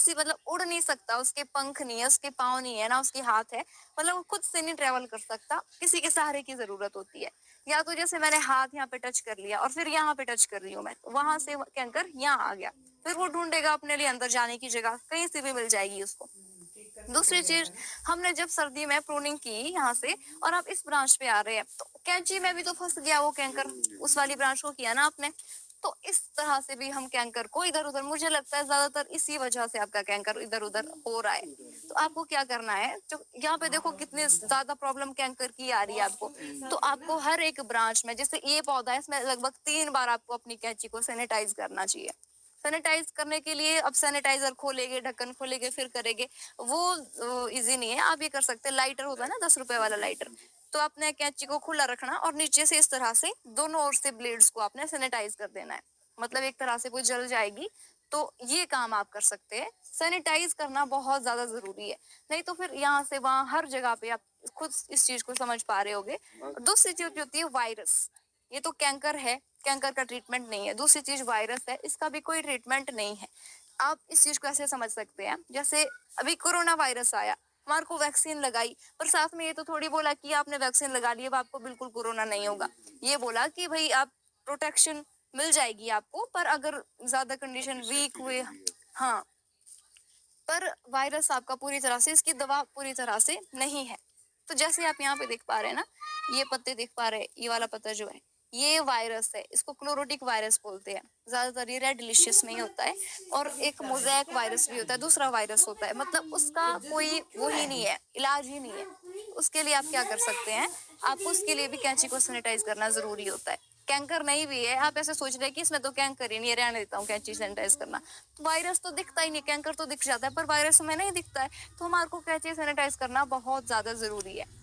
किसी मतलब उड़ नहीं सकता, उसके पंख नहीं है, उसके पाँव नहीं है, ना उसके हाथ है, मतलब वो खुद से नहीं ट्रेवल कर सकता, किसी के सहारे की जरूरत होती है। या तो जैसे मैंने हाथ यहाँ पे टच कर लिया और फिर यहाँ पे टच कर रही हूँ मैं, वहां से कैंकर यहाँ आ गया, फिर वो ढूंढेगा अपने लिए अंदर जाने की जगह, कहीं से भी मिल जाएगी उसको। दूसरी चीज, हमने जब सर्दी में प्रूनिंग की यहाँ से और आप इस ब्रांच पे आ रहे हैं, तो कैंची में भी तो फंस गया वो कैंकर, उस वाली ब्रांच को किया ना आपने। तो इस तरह से भी हम कैंकर को इधर उधर, मुझे लगता है ज्यादातर इसी वजह से आपका कैंकर इधर उधर हो रहा है। तो आपको क्या करना है, जो यहाँ पे देखो कितनी ज्यादा प्रॉब्लम कैंकर की आ रही है आपको, तो आपको हर एक ब्रांच में, जैसे ये पौधा है, इसमें लगभग 3 बार आपको अपनी कैंची को सैनिटाइज करना चाहिए। सैनिटाइज करने के लिए अब सैनिटाइजर खोलेंगे, ढक्कन खोलेंगे, फिर करेंगे, वो इजी नहीं है। आप ये कर सकते हैं, लाइटर होता है ना 10 रुपए वाला लाइटर, तो आपने कैंची को खुला रखना और नीचे से इस तरह से दोनों ओर से ब्लेड्स को आपने सैनिटाइज कर देना है, मतलब एक तरह से वो जल जाएगी। तो ये काम आप कर सकते हैं, सैनिटाइज करना बहुत ज्यादा जरूरी है, नहीं तो फिर यहाँ से वहां हर जगह पे आप खुद इस चीज को समझ पा रहे होगे। दूसरी चीज होती है वायरस, ये तो कैंकर है, कैंकर का ट्रीटमेंट नहीं है। दूसरी चीज वायरस है, इसका भी कोई ट्रीटमेंट नहीं है। आप इस चीज को ऐसे समझ सकते हैं, जैसे अभी कोरोना वायरस आया, हमारे को वैक्सीन लगाई, पर साथ में ये तो थोड़ी बोला कि आपने वैक्सीन लगा ली अब आपको बिल्कुल कोरोना नहीं होगा। ये बोला कि भाई आप प्रोटेक्शन मिल जाएगी आपको, पर अगर ज्यादा कंडीशन वीक हुए, हाँ, पर वायरस आपका पूरी तरह से, इसकी दवा पूरी तरह से नहीं है। तो जैसे आप यहाँ पे देख पा रहे हैं ना, ये पत्ते देख पा रहे हैं, ये वाला पत्ता जो है ये वायरस है, इसको क्लोरोटिक वायरस बोलते हैं। ज्यादातर ये रेड डिलीशियस में ही होता है, और एक मोज़ेक वायरस भी होता है, दूसरा वायरस होता है, मतलब उसका कोई वो ही नहीं है, इलाज ही नहीं है। उसके लिए आप क्या कर सकते हैं, आपको उसके लिए भी कैंची को सैनिटाइज करना जरूरी होता है। कैंकर नहीं भी है, आप ऐसे सोच रहे हैं कि इसमें तो कैंकर ही नहीं है, रहने देता हूँ कैंची सैनिटाइज करना, तो वायरस तो दिखता ही नहीं, कैंकर तो दिख जाता है पर वायरस हमें नहीं दिखता है, तो हमारे को कैंची सैनिटाइज करना बहुत ज्यादा जरूरी है।